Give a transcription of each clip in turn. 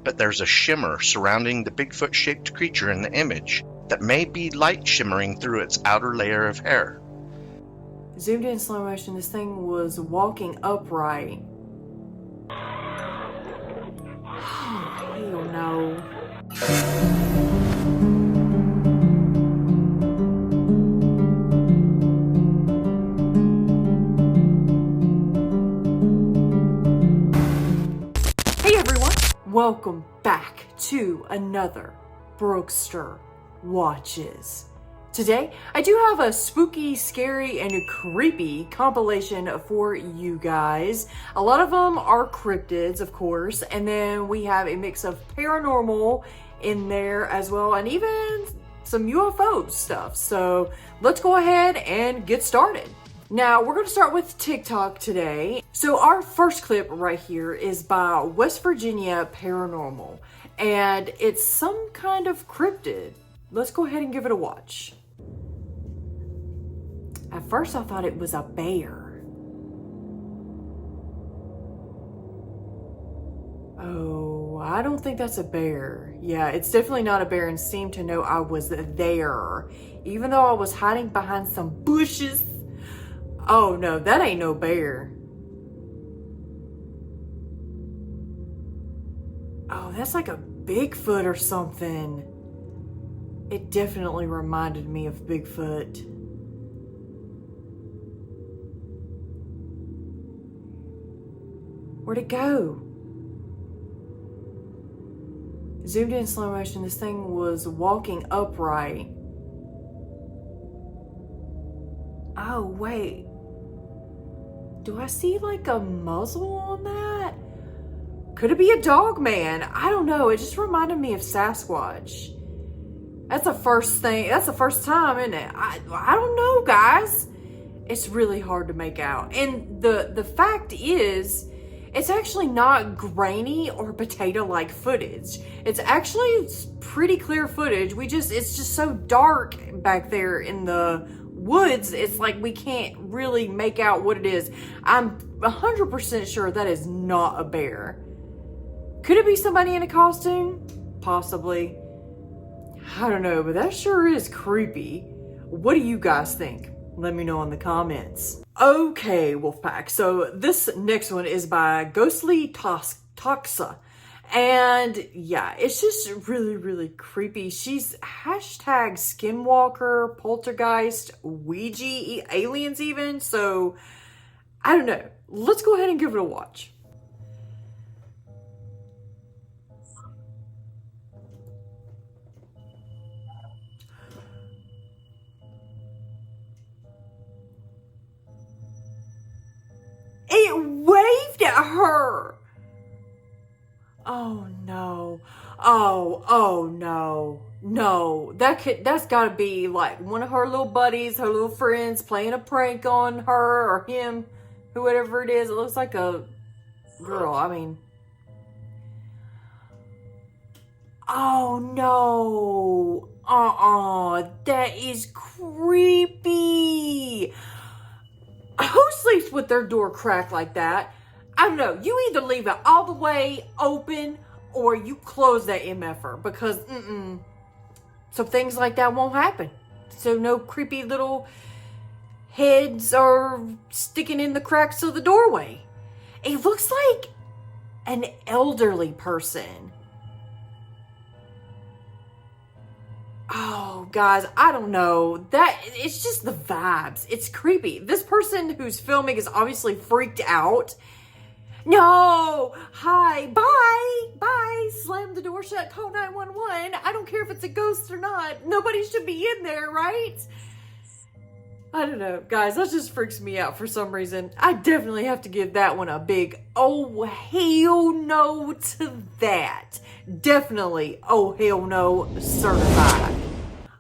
but there's a shimmer surrounding the Bigfoot-shaped creature in the image that may be light shimmering through its outer layer of hair. Zoomed in slow motion, this thing was walking upright. Oh, hell no. Hey everyone, welcome back to another Brookestirr Watches. Today, I do have a spooky, scary, and creepy compilation for you guys. A lot of them are cryptids, of course, and then we have a mix of paranormal in there as well, and even some UFO stuff. So let's go ahead and get started. Now, we're going to start with TikTok today. So our first clip right here is by West Virginia Paranormal, and it's some kind of cryptid. Let's go ahead and give it a watch. At first, I thought it was a bear. Oh, I don't think that's a bear. Yeah, it's definitely not a bear and seemed to know I was there, even though I was hiding behind some bushes. Oh no, that ain't no bear. Oh, that's like a Bigfoot or something. It definitely reminded me of Bigfoot. Where'd it go? Zoomed in slow motion, this thing was walking upright. Oh, wait. Do I see like a muzzle on that? Could it be a dogman? I don't know. It just reminded me of Sasquatch. That's the first thing. That's the first time, isn't it? I don't know, guys. It's really hard to make out. And the fact is, it's actually not grainy or potato-like footage. It's actually pretty clear footage. It's just so dark back there in the woods. It's like we can't really make out what it is. I'm 100% sure that is not a bear. Could it be somebody in a costume? Possibly. I don't know, but that sure is creepy. What do you guys think? Let me know in the comments. Okay, Wolfpack. So this next one is by Ghostly Toxa. And yeah, it's just really, really creepy. She's hashtag Skinwalker, Poltergeist, Ouija, aliens even. So I don't know. Let's go ahead and give it a watch. It waved at her. Oh no. Oh no. No. That's gotta be like one of her little buddies, her little friends playing a prank on her or him, whoever it is. It looks like a girl. I mean. Oh no. That is creepy. Who sleeps with their door cracked like that? I don't know. You either leave it all the way open or you close that MFR because so things like that won't happen. So no creepy little heads are sticking in the cracks of the doorway. It looks like an elderly person. Oh, guys, I don't know. It's just the vibes. It's creepy. This person who's filming is obviously freaked out. No! Hi! Bye! Slam the door shut, call 911. I don't care if it's a ghost or not. Nobody should be in there, right? I don't know. Guys, that just freaks me out for some reason. I definitely have to give that one a big oh hell no to that. Definitely oh hell no certified.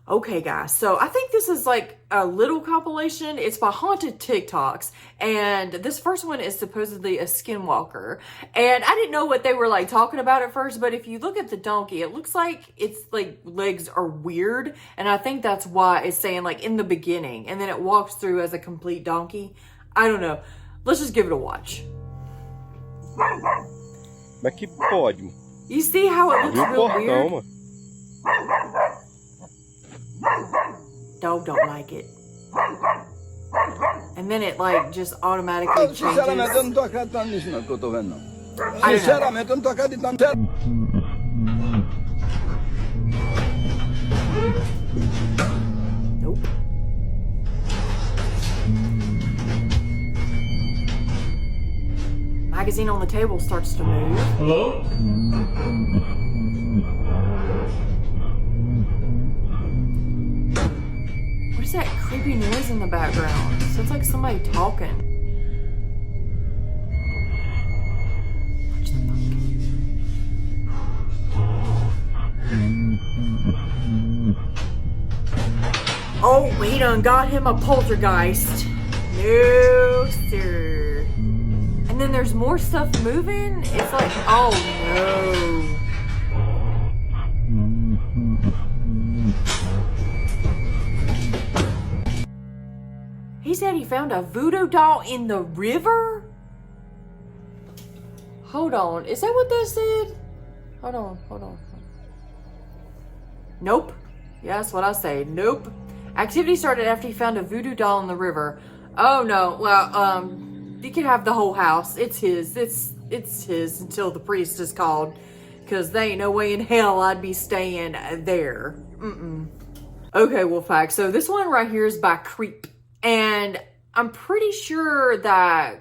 Okay, guys, so I think this is like a little compilation. It's by Haunted TikToks, and this first one is supposedly a Skinwalker. And I didn't know what they were like talking about at first, but if you look at the donkey, it looks like its like legs are weird, and I think that's why it's saying like in the beginning, and then it walks through as a complete donkey. I don't know. Let's just give it a watch. Mas que pode? You see how it looks real weird? Dog don't like it. And then it like just automatically changes. I don't know. Nope. Magazine on the table starts to move. Hello? What is that creepy noise in the background? Sounds like somebody talking. Watch the pumpkin. Oh, he done got him a poltergeist. No, sir. And then there's more stuff moving. It's like, oh no. He said he found a voodoo doll in the river? Hold on. Is that what that said? Hold on. Nope. Yeah, that's what I say. Nope. Activity started after he found a voodoo doll in the river. Oh no. Well, you can have the whole house. It's his. It's his until the priest is called. Because there ain't no way in hell I'd be staying there. Okay, Wolfpack. So this one right here is by Creep. And I'm pretty sure that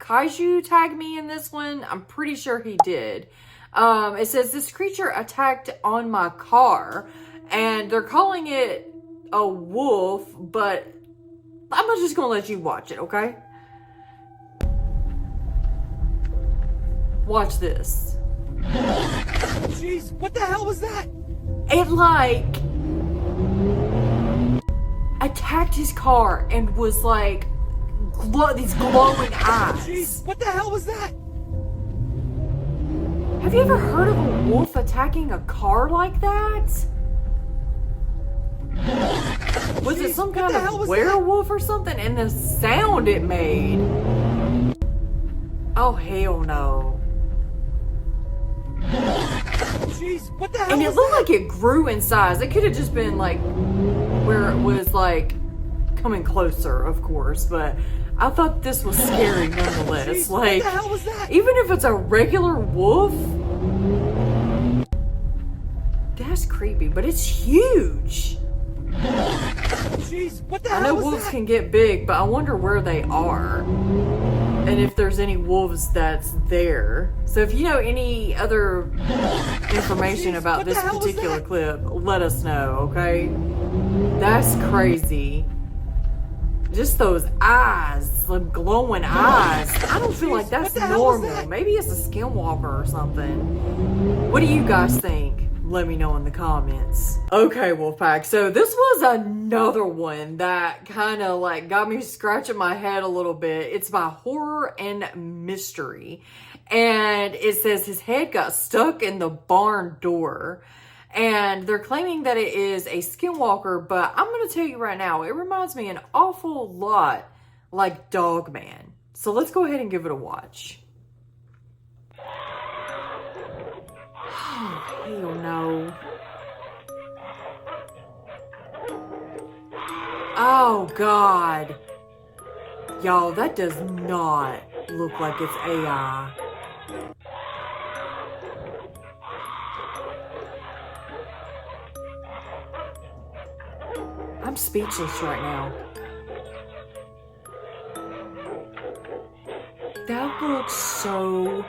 Kaiju tagged me in this one. I'm pretty sure he did. It says, this creature attacked on my car. And they're calling it a wolf. But I'm just going to let you watch it, okay? Watch this. Jeez, what the hell was that? It like attacked his car and was like these glowing eyes. Jeez, what the hell was that? Have you ever heard of a wolf attacking a car like that? Was it some kind of werewolf or something? And the sound it made. Oh hell no. Jeez, what the hell? And it looked like it grew in size. It could have just been like where it was like coming closer, of course, but I thought this was scary nonetheless. Jeez, like, what the hell was that? Even if it's a regular wolf, that's creepy, but it's huge. Jeez, what the hell? I know was wolves that? can get big, but I wonder where they are. And if there's any wolves that's there. So if you know any other information about this particular clip, let us know, okay? That's crazy. Just those eyes, them glowing eyes. I don't feel like that's normal. Maybe it's a skinwalker or something. What do you guys think? Let me know in the comments. Okay, Wolfpack, so this was another one that kind of like got me scratching my head a little bit. It's by Horror and Mystery. And it says his head got stuck in the barn door. And they're claiming that it is a skinwalker, but I'm going to tell you right now, it reminds me an awful lot like Dogman. So let's go ahead and give it a watch. Oh, hell no. Oh, God. Y'all, that does not look like it's AI. I'm speechless right now. That looks so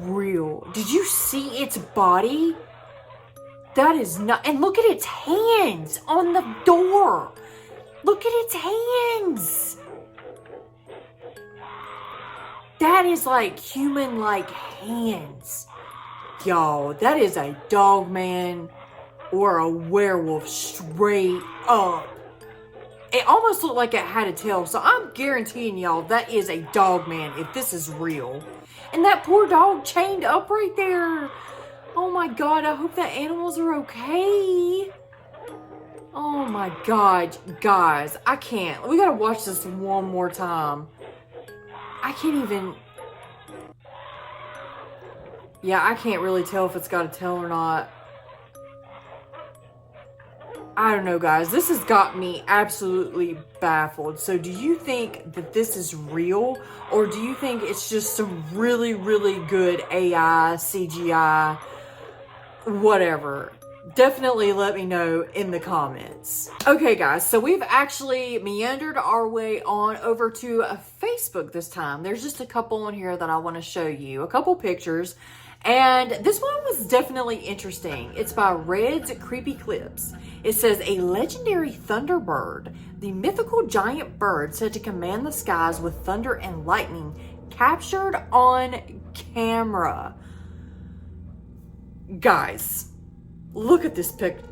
real. Did you see its body? That is not. And look at its hands on the door. Look at its hands. That is like human-like hands. Y'all, that is a dogman or a werewolf straight up. It almost looked like it had a tail, so I'm guaranteeing y'all that is a dogman if this is real. And that poor dog chained up right there. Oh my God, I hope that animals are okay. Oh my God, guys, I can't. We gotta watch this one more time. I can't even. Yeah, I can't really tell if it's got a tail or not. I don't know, guys. This has got me absolutely baffled. So do you think that this is real? Or do you think it's just some really, really good AI, CGI, whatever? Definitely let me know in the comments. Okay, guys. So we've actually meandered our way on over to Facebook this time. There's just a couple on here that I want to show you. A couple pictures. And this one was definitely interesting. It's by Red's Creepy Clips. It says, a legendary Thunderbird, the mythical giant bird said to command the skies with thunder and lightning, captured on camera. Guys, look at this picture.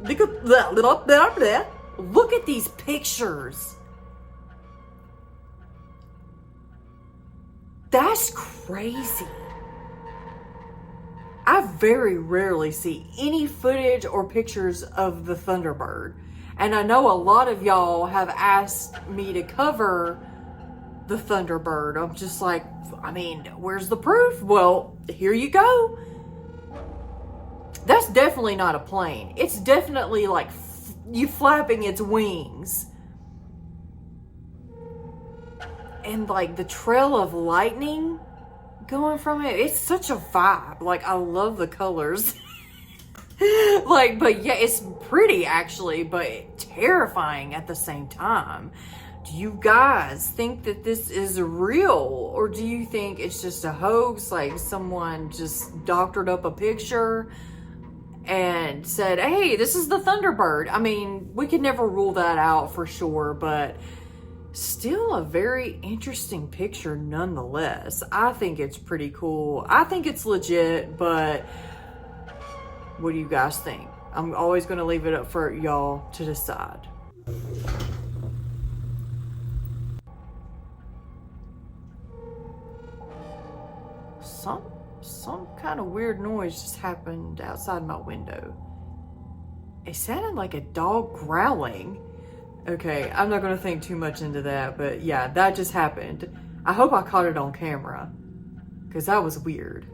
Look at these pictures. That's crazy. I very rarely see any footage or pictures of the Thunderbird. And I know a lot of y'all have asked me to cover the Thunderbird. I'm just like, I mean, where's the proof? Well, here you go. That's definitely not a plane. It's definitely like you flapping its wings. And like the trail of lightning going from it, it's such a vibe. Like, I love the colors. Like, but yeah, it's pretty actually, but terrifying at the same time. Do you guys think that this is real, or do you think it's just a hoax? Like someone just doctored up a picture and said, hey, this is the Thunderbird. I mean, we could never rule that out for sure, but still a very interesting picture nonetheless. I think it's pretty cool. I think it's legit, but what do you guys think? I'm always going to leave it up for y'all to decide. Some kind of weird noise just happened outside my window. It sounded like a dog growling. Okay, I'm not going to think too much into that, but yeah, that just happened. I hope I caught it on camera, because that was weird.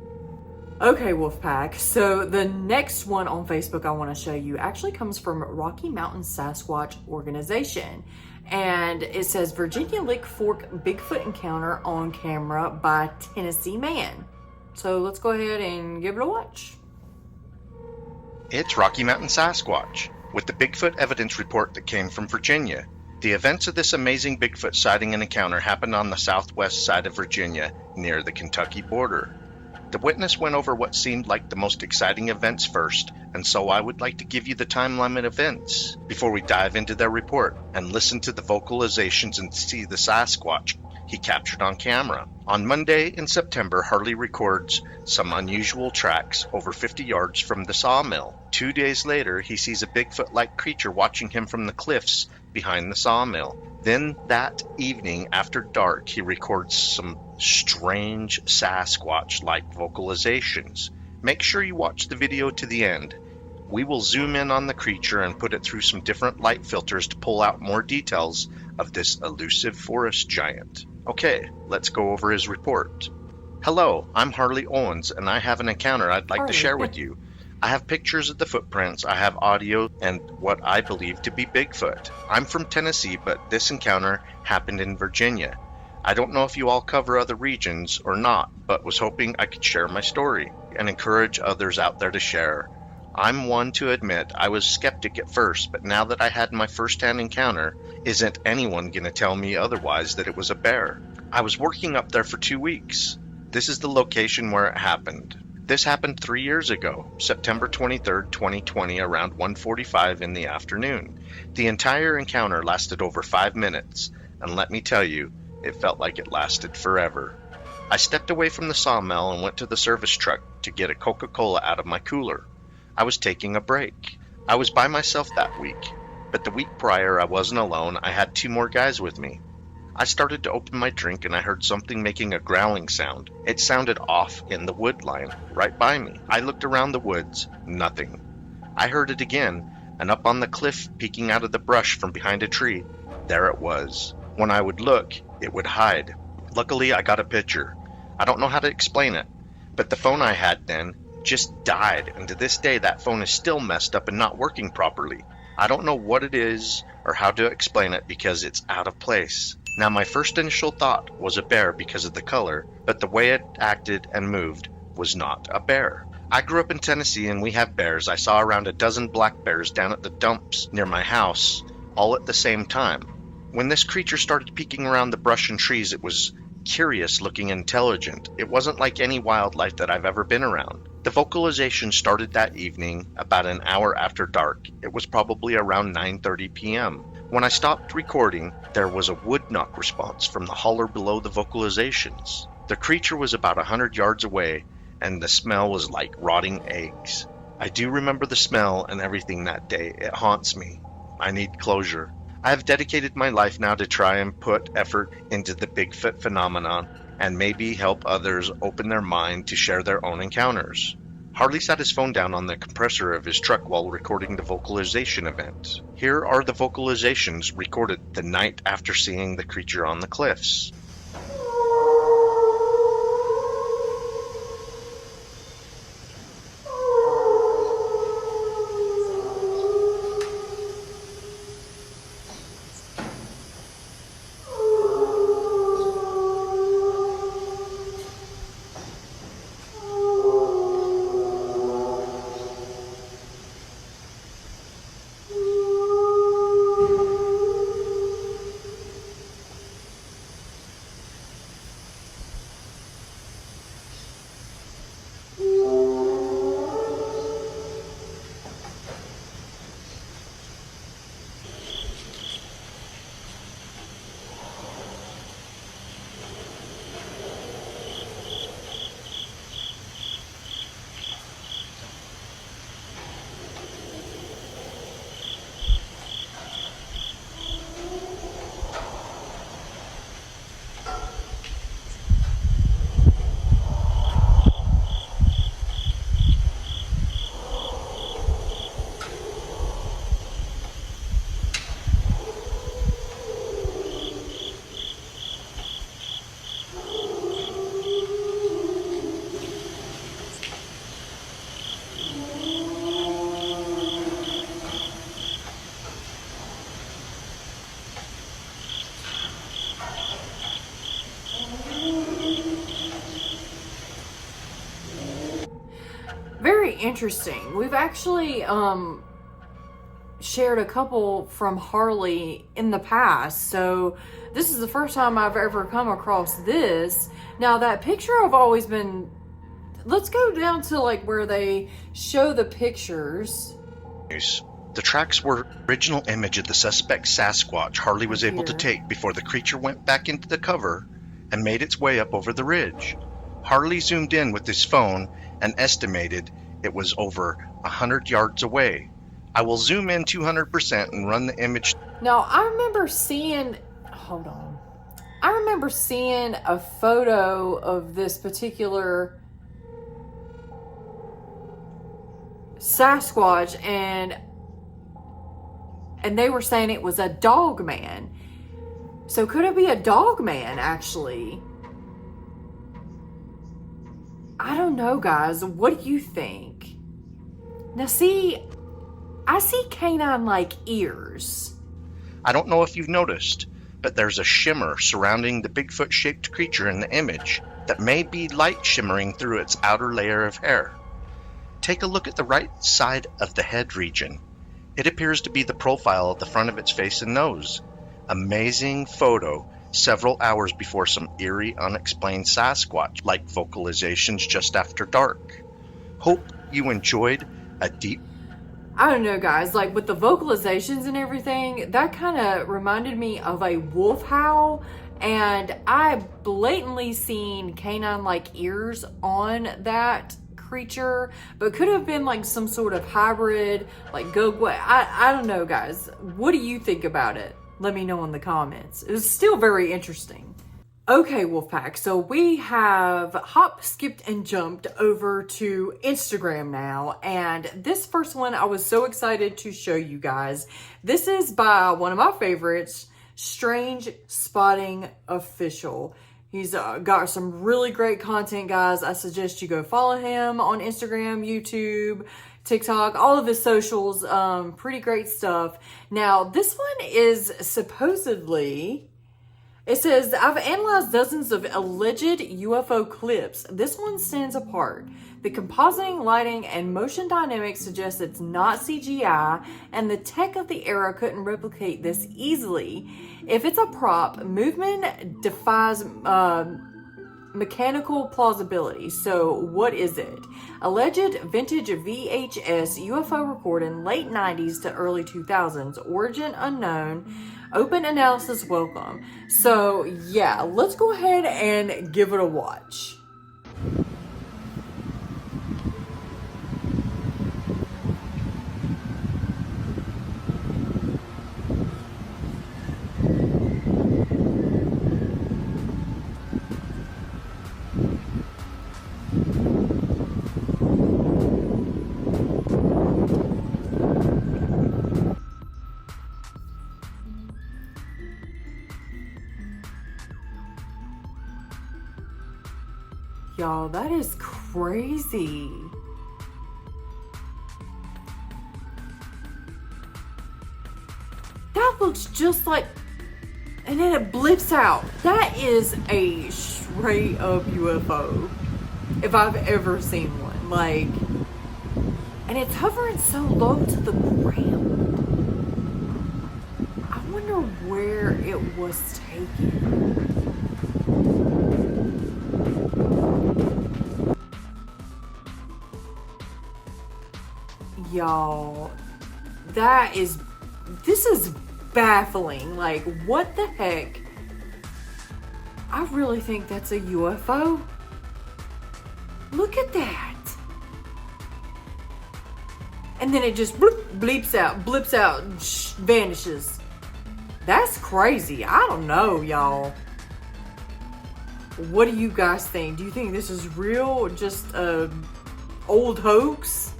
Okay, Wolfpack, so the next one on Facebook I want to show you actually comes from Rocky Mountain Sasquatch Organization. And it says, Virginia Lick Fork Bigfoot Encounter on Camera by Tennessee Man. So let's go ahead and give it a watch. It's Rocky Mountain Sasquatch, with the Bigfoot evidence report that came from Virginia. The events of this amazing Bigfoot sighting and encounter happened on the southwest side of Virginia, near the Kentucky border. The witness went over what seemed like the most exciting events first, and so I would like to give you the timeline of events before we dive into their report and listen to the vocalizations and see the Sasquatch he captured on camera. On Monday in September, Harley records some unusual tracks over 50 yards from the sawmill. 2 days later, he sees a Bigfoot-like creature watching him from the cliffs behind the sawmill. Then that evening after dark, he records some strange Sasquatch-like vocalizations. Make sure you watch the video to the end. We will zoom in on the creature and put it through some different light filters to pull out more details of this elusive forest giant. Okay, let's go over his report. Hello, I'm Harley Owens, and I have an encounter I'd like to share with you. I have pictures of the footprints, I have audio, and what I believe to be Bigfoot. I'm from Tennessee, but this encounter happened in Virginia. I don't know if you all cover other regions or not, but was hoping I could share my story and encourage others out there to share. I'm one to admit I was skeptic at first, but now that I had my first-hand encounter, isn't anyone going to tell me otherwise that it was a bear? I was working up there for 2 weeks. This is the location where it happened. This happened 3 years ago, September 23rd, 2020, around 1:45 in the afternoon. The entire encounter lasted over 5 minutes, and let me tell you, it felt like it lasted forever. I stepped away from the sawmill and went to the service truck to get a Coca-Cola out of my cooler. I was taking a break. I was by myself that week, but the week prior I wasn't alone. I had 2 more guys with me. I started to open my drink and I heard something making a growling sound. It sounded off in the wood line right by me. I looked around the woods, nothing. I heard it again, and up on the cliff peeking out of the brush from behind a tree, there it was. When I would look, it would hide. Luckily, I got a picture. I don't know how to explain it, but the phone I had then just died, and to this day that phone is still messed up and not working properly. I don't know what it is or how to explain it because it's out of place. Now, my first initial thought was a bear because of the color, but the way it acted and moved was not a bear. I grew up in Tennessee and we have bears. I saw around a dozen black bears down at the dumps near my house, all at the same time. When this creature started peeking around the brush and trees, it was curious looking, intelligent. It wasn't like any wildlife that I've ever been around. The vocalization started that evening about an hour after dark. It was probably around 9:30 p.m. When I stopped recording, there was a wood knock response from the holler below the vocalizations. The creature was about 100 yards away, and the smell was like rotting eggs. I do remember the smell and everything that day. It haunts me. I need closure. I have dedicated my life now to try and put effort into the Bigfoot phenomenon and maybe help others open their mind to share their own encounters. Harley sat his phone down on the compressor of his truck while recording the vocalization event. Here are the vocalizations recorded the night after seeing the creature on the cliffs. Very interesting. We've actually shared a couple from Harley in the past, so this is the first time I've ever come across this. Now, that picture I've always been... Let's go down to like where they show the pictures. The tracks were original image of the suspect Sasquatch Harley was able to take before the creature went back into the cover and made its way up over the ridge. Harley zoomed in with his phone and estimated it was over 100 yards away. I will zoom in 200% and run the image. Now, I remember seeing... Hold on. I remember seeing a photo of this particular Sasquatch, and they were saying it was a dogman. So could it be a dogman, actually? I don't know, guys. What do you think? Now, see, I see canine-like ears. I don't know if you've noticed, but there's a shimmer surrounding the Bigfoot-shaped creature in the image that may be light shimmering through its outer layer of hair. Take a look at the right side of the head region. It appears to be the profile of the front of its face and nose. Amazing photo several hours before some eerie, unexplained Sasquatch-like vocalizations just after dark. Hope you enjoyed a deep... I don't know, guys, like with the vocalizations and everything, that kind of reminded me of a wolf howl, and I blatantly seen canine-like ears on that creature, but could have been like some sort of hybrid, like go-go. I don't know, guys. What do you think about it? Let me know in the comments. It was still very interesting. Okay, Wolfpack, so we have hop, skipped, and jumped over to Instagram now, and this first one I was so excited to show you guys. This is by one of my favorites, Strange Spotting Official. He's got some really great content, guys. I suggest you go follow him on Instagram, YouTube, TikTok, all of his socials. Pretty great stuff. Now, this one is supposedly... It says, I've analyzed dozens of alleged UFO clips. This one stands apart. The compositing, lighting, and motion dynamics suggest it's not CGI, and the tech of the era couldn't replicate this easily. If it's a prop, movement defies mechanical plausibility. So what is it? Alleged vintage VHS UFO recording late 90s to early 2000s. Origin unknown. Open analysis welcome. So yeah, let's go ahead and give it a watch. Y'all, that is crazy. That looks just like, and then it blips out. That is a straight up UFO, if I've ever seen one. Like, and it's hovering so low to the ground. I wonder where it was taken. Y'all, this is baffling. Like, what the heck? I really think that's a UFO. Look at that. And then it just blips out, vanishes. That's crazy. I don't know, y'all. What do you guys think? Do you think this is real or just a old hoax?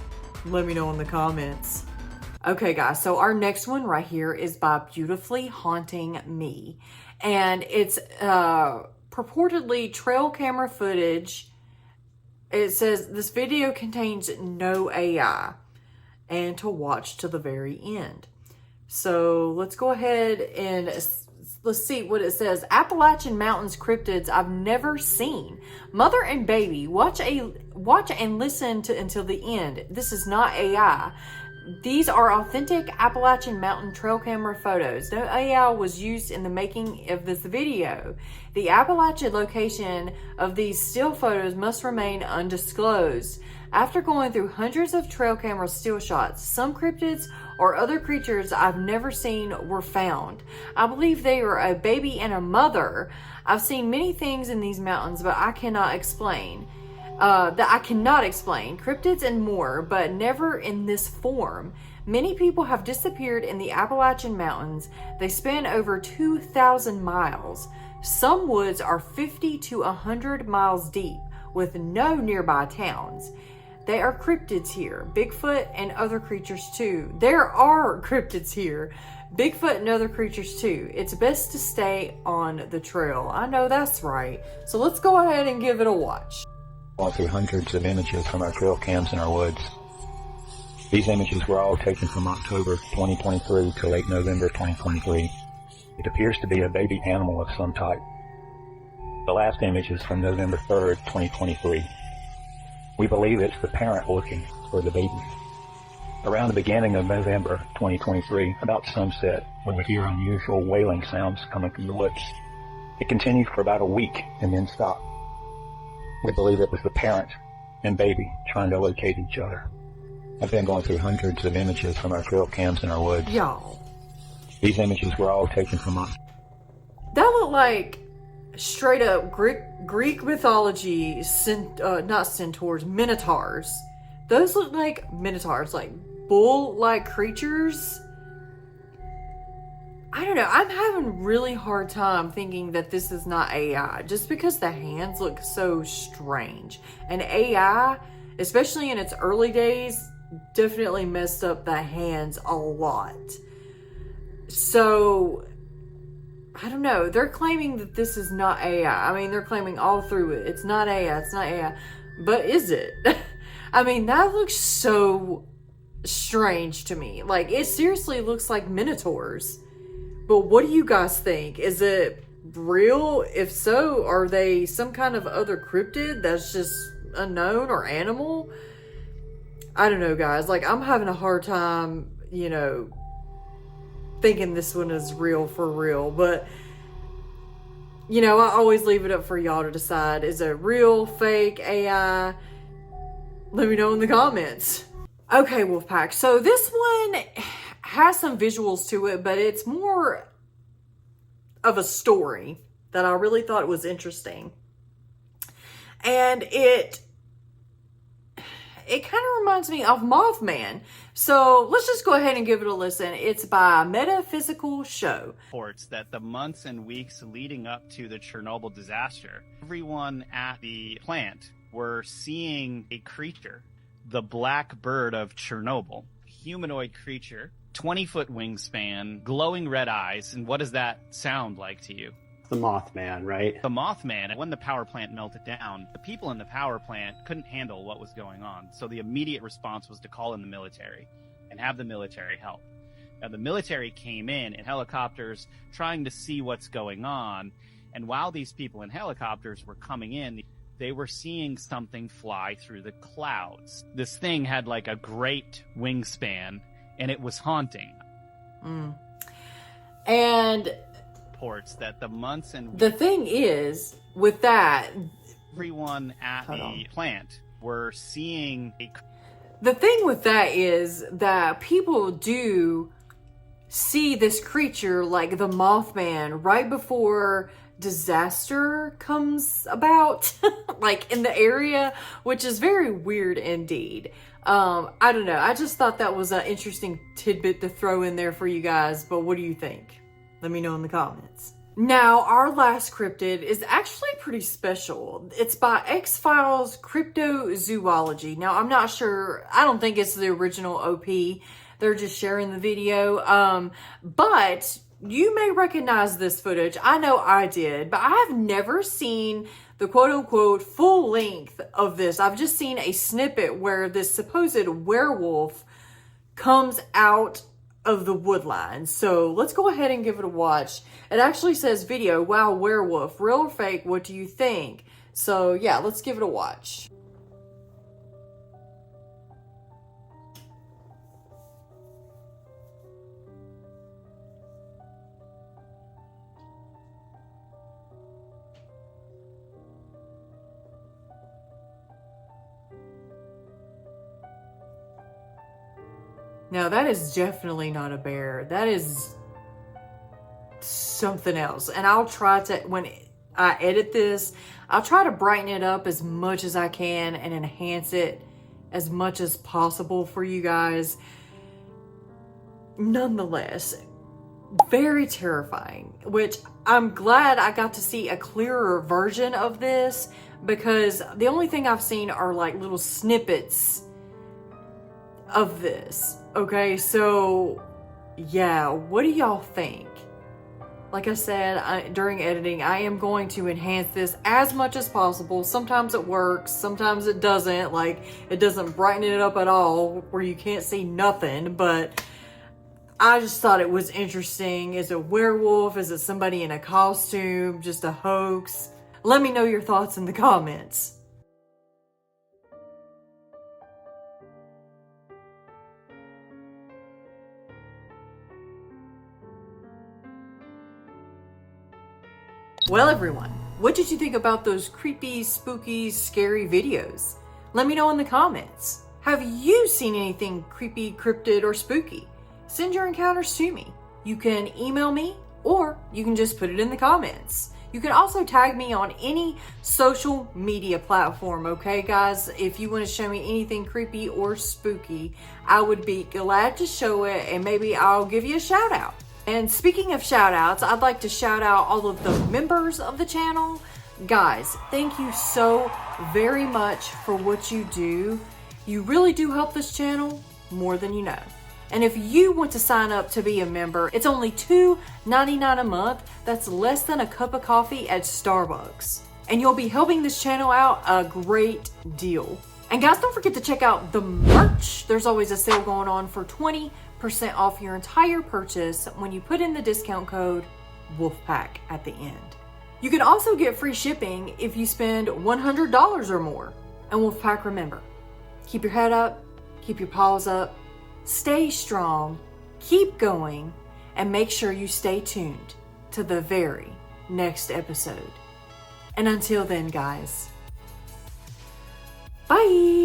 Let me know in the comments. Okay, guys, so our next one right here is by Beautifully Haunting Me. And it's purportedly trail camera footage. It says this video contains no AI and to watch to the very end. So let's go ahead and let's see what it says. Appalachian Mountains cryptids I've never seen. Mother and baby, watch and listen to until the end. This is not AI. These are authentic Appalachian Mountain trail camera photos. No AI was used in the making of this video. The Appalachian location of these still photos must remain undisclosed. After going through hundreds of trail camera still shots, some cryptids or other creatures I've never seen were found. I believe they are a baby and a mother. I've seen many things in these mountains, but I cannot explain. Cryptids and more, but never in this form. Many people have disappeared in the Appalachian Mountains. They span over 2,000 miles. Some woods are 50 to 100 miles deep with no nearby towns. There are cryptids here, Bigfoot and other creatures too. There are cryptids here, Bigfoot and other creatures too. It's best to stay on the trail. I know that's right. So let's go ahead and give it a watch. Going through hundreds of images from our trail cams in our woods. These images were all taken from October 2023 to late November 2023. It appears to be a baby animal of some type. The last image is from November 3rd, 2023. We believe it's the parent looking for the baby. Around the beginning of November 2023, about sunset, we would hear unusual wailing sounds coming from the woods. It continued for about a week and then stopped. We believe it was the parent and baby trying to locate each other. I've been going through hundreds of images from our trail cams in our woods. Y'all. These images were all taken from us. That looked like straight up Greek mythology, not centaurs, minotaurs. Those look like minotaurs, like bull-like creatures. I don't know. I'm having really hard time thinking that this is not AI, just because the hands look so strange. And AI, especially in its early days, definitely messed up the hands a lot. So I don't know. They're claiming that this is not AI. I mean, they're claiming all through it. It's not AI. It's not AI. But is it? I mean, that looks so strange to me. Like, it seriously looks like minotaurs. But what do you guys think? Is it real? If so, are they some kind of other cryptid that's just unknown or animal? I don't know, guys. Like, I'm having a hard time, you know, thinking this one is real for real. But, you know, I always leave it up for y'all to decide. Is it real, fake, AI? Let me know in the comments. Okay, Wolfpack. So this one has some visuals to it, but it's more of a story that I really thought was interesting. And it kind of reminds me of Mothman. So let's just go ahead and give it a listen. It's by Metaphysical Show. Reports that the months and weeks leading up to the Chernobyl disaster, everyone at the plant were seeing a creature, the black bird of Chernobyl, humanoid creature, 20-foot wingspan, glowing red eyes. And what does that sound like to you? The Mothman, right? The Mothman. When the power plant melted down, the people in the power plant couldn't handle what was going on. So the immediate response was to call in the military and have the military help. Now, the military came in helicopters trying to see what's going on. And while these people in helicopters were coming in, they were seeing something fly through the clouds. This thing had like a great wingspan, and it was haunting. And reports that the months and the thing is, with that, everyone at the plant were seeing a... The thing with that is that people do see this creature like the Mothman right before disaster comes about, like in the area, which is very weird indeed. I don't know. I just thought that was an interesting tidbit to throw in there for you guys. But what do you think? Let me know in the comments. Now, our last cryptid is actually pretty special. It's by X-Files Cryptozoology. Now, I'm not sure. I don't think it's the original OP. They're just sharing the video. But you may recognize this footage. I know I did. But I have never seen the quote-unquote full length of this. I've just seen a snippet where this supposed werewolf comes out of the woodline. So let's go ahead and give it a watch. It actually says video, wow, werewolf, real or fake, what do you think? So yeah, let's give it a watch. Now, that is definitely not a bear. That is something else. And I'll try to, when I edit this, I'll try to brighten it up as much as I can and enhance it as much as possible for you guys. Nonetheless, very terrifying, which I'm glad I got to see a clearer version of this, because the only thing I've seen are like little snippets of this. Okay, so yeah, what do y'all think? Like I said, during editing, I am going to enhance this as much as possible. Sometimes it works, sometimes it doesn't. Like, it doesn't brighten it up at all where you can't see nothing, but I just thought it was interesting. Is it a werewolf? Is it somebody in a costume? Just a hoax? Let me know your thoughts in the comments. Well, everyone, what did you think about those creepy, spooky, scary videos? Let me know in the comments. Have you seen anything creepy, cryptid, or spooky? Send your encounters to me. You can email me, or you can just put it in the comments. You can also tag me on any social media platform, okay, guys? If you want to show me anything creepy or spooky, I would be glad to show it, and maybe I'll give you a shout out. And speaking of shout outs, I'd like to shout out all of the members of the channel. Guys, thank you so very much for what you do. You really do help this channel more than you know. And if you want to sign up to be a member, it's only $2.99 a month. That's less than a cup of coffee at Starbucks. And you'll be helping this channel out a great deal. And guys, don't forget to check out the merch. There's always a sale going on for 20% off your entire purchase when you put in the discount code Wolfpack at the end. You can also get free shipping if you spend $100 or more. And Wolfpack, remember, keep your head up, keep your paws up, stay strong, keep going, and make sure you stay tuned to the very next episode. And until then, guys, bye!